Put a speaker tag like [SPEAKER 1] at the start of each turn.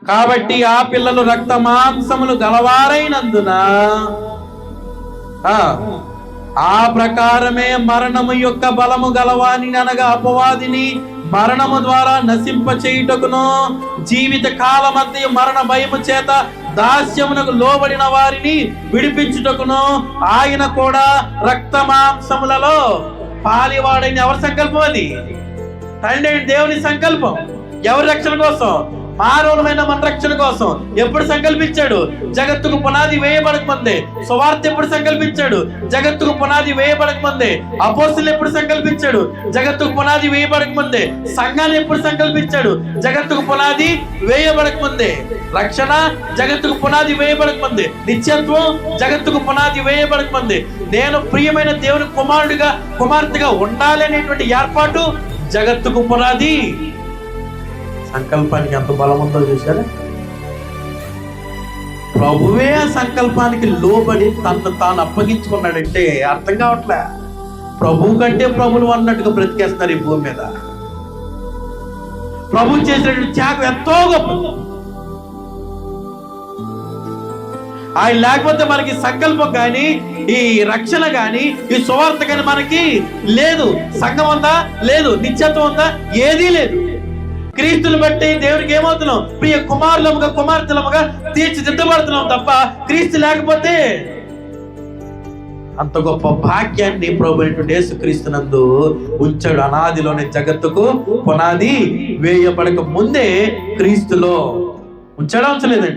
[SPEAKER 1] కాబట్టి ఆ పిల్లలు రక్త మాంసములు గలవారైనందున ఆ ప్రకారమే మరణము యొక్క బలము గలవాని అనగా అపవాదిని మరణము ద్వారా నశింప చేయుటకును, జీవిత కాల మధ్య మరణ భయము చేత దాస్యమునకు లోబడిన వారిని విడిపించుటకును ఆయన కూడా రక్త మాంసములలో పాలివాడైన. ఎవరి సంకల్పం అది? తండ్రి దేవుని సంకల్పం. ఎవరి రక్షణ కోసం? మానవులమైన మన రక్షణ కోసం. ఎప్పుడు సంకల్పించాడు? జగత్తుకు పునాది వేయబడక ముందే. సువార్త ఎప్పుడు సంకల్పించాడు? జగత్తుకు పునాది వేయబడక ముందే. అపోస్తులు ఎప్పుడు సంకల్పించాడు? జగత్తుకు పునాది వేయబడక ముందే. సంఘాన్ని ఎప్పుడు సంకల్పించాడు? జగత్తుకు పునాది వేయబడక ముందే. రక్షణ జగత్తుకు పునాది వేయబడక ముందే. నిత్యత్వం జగత్తుకు పునాది వేయబడక ముందే. నేను ప్రియమైన దేవుని కుమారుడిగా కుమార్తెగా ఉండాలి అనేటువంటి ఏర్పాటు జగత్తుకు పునాది. సంకల్పానికి ఎంత బలం ఉందో చూసారా? ప్రభువే ఆ సంకల్పానికి లోబడి తను తాను అప్పగించుకున్నాడంటే అర్థం కావట్లే. ప్రభు కంటే ప్రభులు అన్నట్టుగా బ్రతికేస్తున్నారు ఈ భూమి మీద. ప్రభు చేసినటువంటి త్యాగం ఎంతో గొప్ప. ఆయన లేకపోతే మనకి సంకల్పం కానీ, ఈ రక్షణ కానీ, ఈ సువార్త కానీ మనకి లేదు. సంఘం ఉందా? లేదు. నిత్యత్వం ఉందా? ఏదీ లేదు. క్రీస్తుని బట్టి దేవునికి ఏమవుతున్నాం? ప్రియ కుమారులముగా కుమార్తెలముగా తీర్చిదిద్దబడుతున్నాం తప్ప క్రీస్తు లేకపోతే. అంత గొప్ప భాగ్యాన్ని ప్రభు అయినటువంటి యేసుక్రీస్తునందు ఉంచాడు. అనాదిలోనే జగత్తుకు పునాది వేయబడక ముందే క్రీస్తులో ఉంచడం ఉంచలేదండి.